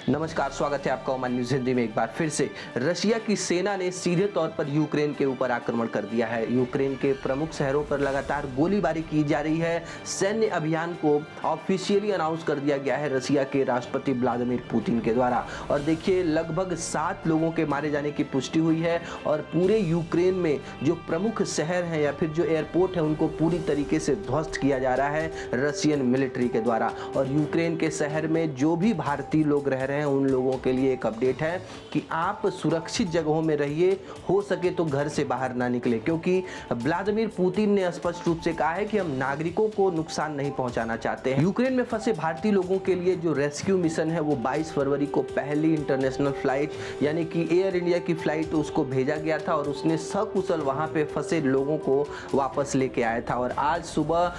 नमस्कार, स्वागत है आपका ओमान न्यूज़ हिंदी में एक बार फिर से। रशिया की सेना ने सीधे तौर पर यूक्रेन के ऊपर आक्रमण कर दिया है। यूक्रेन के प्रमुख शहरों पर लगातार गोलीबारी की जा रही है। सैन्य अभियान को ऑफिशियली अनाउंस कर दिया गया है रशिया के राष्ट्रपति व्लादिमीर पुतिन के द्वारा। और देखिए, लगभग 7 लोगों के मारे जाने की पुष्टि हुई है और पूरे यूक्रेन में जो प्रमुख शहर हैं या फिर जो एयरपोर्ट है उनको पूरी तरीके से ध्वस्त किया जा रहा है रशियन मिलिट्री के द्वारा। और यूक्रेन के शहर में जो भी भारतीय लोग रह रहे हैं उन लोगों के लिए एक अपडेट है कि आप सुरक्षित जगहों में रहिए, हो सके तो घर से बाहर ना निकले, क्योंकि व्लादिमीर पुतिन ने स्पष्ट रूप से कहा है कि हम नागरिकों को नुकसान नहीं पहुंचाना चाहते हैं। यूक्रेन में फंसे भारतीय लोगों के लिए जो रेस्क्यू मिशन है वो 22 फरवरी को पहली इंटरनेशनल फ्लाइट यानी कि एयर इंडिया की फ्लाइट उसको भेजा गया था और उसने सकुशल वहां पे फंसे लोगों को वापस लेके आया था। और आज सुबह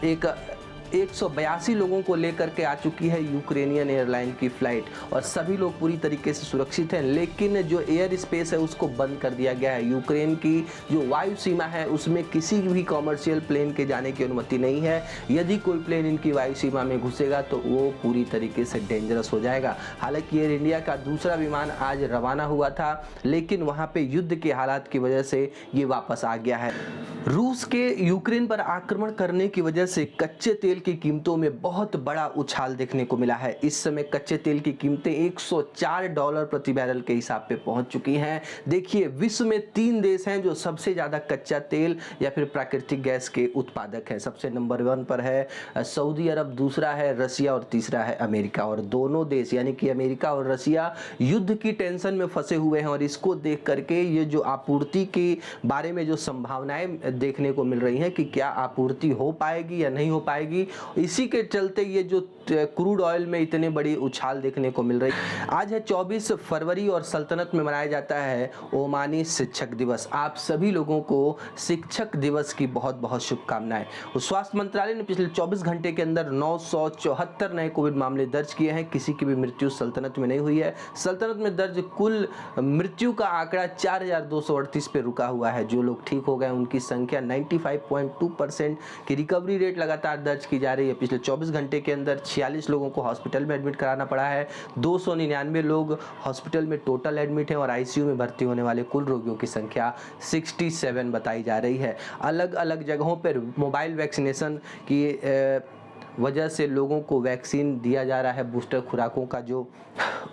एक 182 लोगों को लेकर के आ चुकी है यूक्रेनियन एयरलाइन की फ्लाइट और सभी लोग पूरी तरीके से सुरक्षित हैं। लेकिन जो एयर स्पेस है उसको बंद कर दिया गया है। यूक्रेन की जो वायु सीमा है उसमें किसी भी कॉमर्शियल प्लेन के जाने की अनुमति नहीं है। यदि कोई प्लेन इनकी वायु सीमा में घुसेगा तो वो पूरी तरीके से डेंजरस हो जाएगा। हालांकि एयर इंडिया का दूसरा विमान आज रवाना हुआ था, लेकिन वहाँ पे युद्ध के हालात की वजह से ये वापस आ गया है। रूस के यूक्रेन पर आक्रमण करने की वजह से कच्चे तेल की कीमतों में बहुत बड़ा उछाल देखने को मिला है। इस समय कच्चे तेल की कीमतें $104 प्रति बैरल के हिसाब पे पहुंच चुकी हैं। देखिए, विश्व में 3 देश हैं जो सबसे ज्यादा कच्चा तेल या फिर प्राकृतिक गैस के उत्पादक हैं। सबसे नंबर 1 पर है सऊदी अरब, दूसरा है रशिया और तीसरा है अमेरिका। और दोनों देश यानी कि अमेरिका और रशिया युद्ध की टेंशन में फंसे हुए हैं और इसको देख करके ये जो आपूर्ति के बारे में जो संभावनाएं देखने को मिल रही हैं कि क्या आपूर्ति हो पाएगी या नहीं हो पाएगी, इसी के चलते ये जो क्रूड ऑयल में इतने बड़ी उछाल देखने को मिल रही है। आज है 24 फरवरी और सल्तनत में मनाया जाता है ओमानी शिक्षक दिवस। आप सभी लोगों को शिक्षक दिवस की बहुत बहुत शुभकामनाएं। स्वास्थ्य मंत्रालय ने पिछले 24 घंटे के अंदर 974 नए कोविड मामले दर्ज किए हैं। किसी की भी मृत्यु सल्तनत में नहीं हुई है। सल्तनत में दर्ज कुल मृत्यु का आंकड़ा 4238 पे रुका हुआ है। जो लोग ठीक हो गए उनकी संख्या 95.2% की रिकवरी रेट लगातार दर्ज की जा रही है। पिछले 24 घंटे के अंदर 46 लोगों को हॉस्पिटल में एडमिट कराना पड़ा है। 299 लोग हॉस्पिटल में टोटल एडमिट हैं और आईसीयू में भर्ती होने वाले कुल रोगियों की संख्या 67 बताई जा रही है। अलग अलग जगहों पर मोबाइल वैक्सीनेशन की वजह से लोगों को वैक्सीन दिया जा रहा है, बूस्टर खुराकों का। जो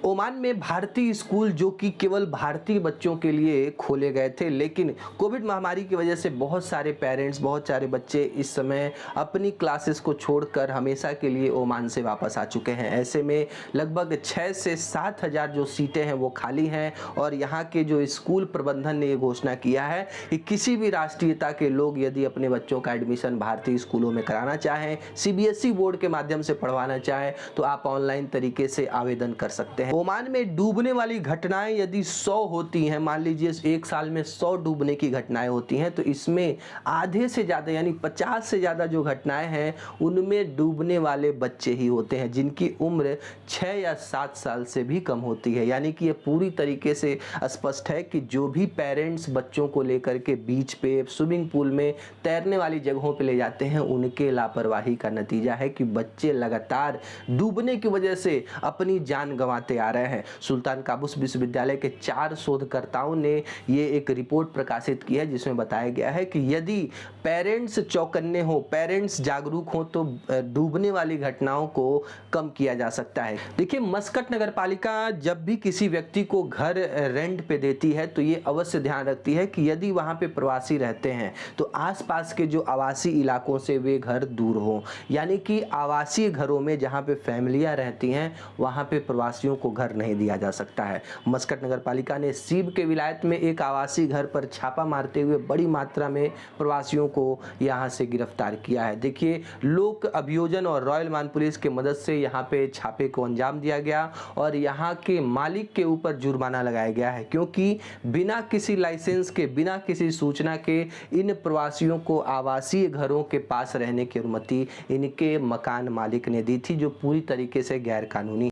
ओमान में भारतीय स्कूल जो कि केवल भारतीय बच्चों के लिए खोले गए थे, लेकिन कोविड महामारी की वजह से बहुत सारे पेरेंट्स, बहुत सारे बच्चे इस समय अपनी क्लासेस को छोड़कर हमेशा के लिए ओमान से वापस आ चुके हैं। ऐसे में लगभग 6 से 7 हज़ार जो सीटें हैं वो खाली हैं और यहाँ के जो स्कूल प्रबंधन ने ये घोषणा किया है कि किसी भी राष्ट्रीयता के लोग यदि अपने बच्चों का एडमिशन भारतीय स्कूलों में कराना चाहें, सीबीएसई बोर्ड के माध्यम से पढ़वाना चाहें, तो आप ऑनलाइन तरीके से आवेदन कर सकते हैं। ओमान में डूबने वाली घटनाएं यदि 100 होती हैं, मान लीजिए एक साल में 100 डूबने की घटनाएं होती हैं, तो इसमें आधे से ज़्यादा यानी 50 से ज़्यादा जो घटनाएं हैं उनमें डूबने वाले बच्चे ही होते हैं जिनकी उम्र 6 या 7 साल से भी कम होती है। यानी कि ये पूरी तरीके से स्पष्ट है कि जो भी पेरेंट्स बच्चों को लेकर के बीच पे, स्विमिंग पूल में, तैरने वाली जगहों पे ले जाते हैं, उनके लापरवाही का नतीजा है कि बच्चे लगातार डूबने की वजह से अपनी जान गंवाते आ रहे हैं। सुल्तान काबूस विश्वविद्यालय के 4 शोधकर्ताओं ने ये एक रिपोर्ट प्रकाशित की है जिसमें बताया गया है कि यदि पेरेंट्स चौकन्ने हो, पेरेंट्स जागरूक हो, तो डूबने वाली घटनाओं को कम किया जा सकता है। देखिए, मस्कट नगर पालिका जब भी किसी व्यक्ति को घर रेंट पे देती है तो ये अवश्य ध्यान रखती है कि यदि वहाँ पे प्रवासी रहते हैं तो आसपास के जो आवासीय इलाकों से वे घर दूर हो। यानी कि आवासीय घरों में जहाँ पे फैमिलियाँ रहती हैं वहाँ पे प्रवासियों को घर नहीं दिया जा सकता है। मस्कट नगर पालिका ने सीब के विलायत में एक आवासीय घर पर छापा मारते हुए बड़ी मात्रा में प्रवासियों को यहाँ से गिरफ्तार किया है। देखिए, लोक अभियोजन और रॉयल मान पुलिस की मदद से यहाँ पे छापे को अंजाम दिया गया और यहाँ के मालिक के ऊपर जुर्माना लगाया गया है, क्योंकि बिना किसी लाइसेंस के, बिना किसी सूचना के इन प्रवासियों को आवासीय घरों के पास रहने की अनुमति इनके मकान मालिक ने दी थी, जो पूरी तरीके से गैर कानूनी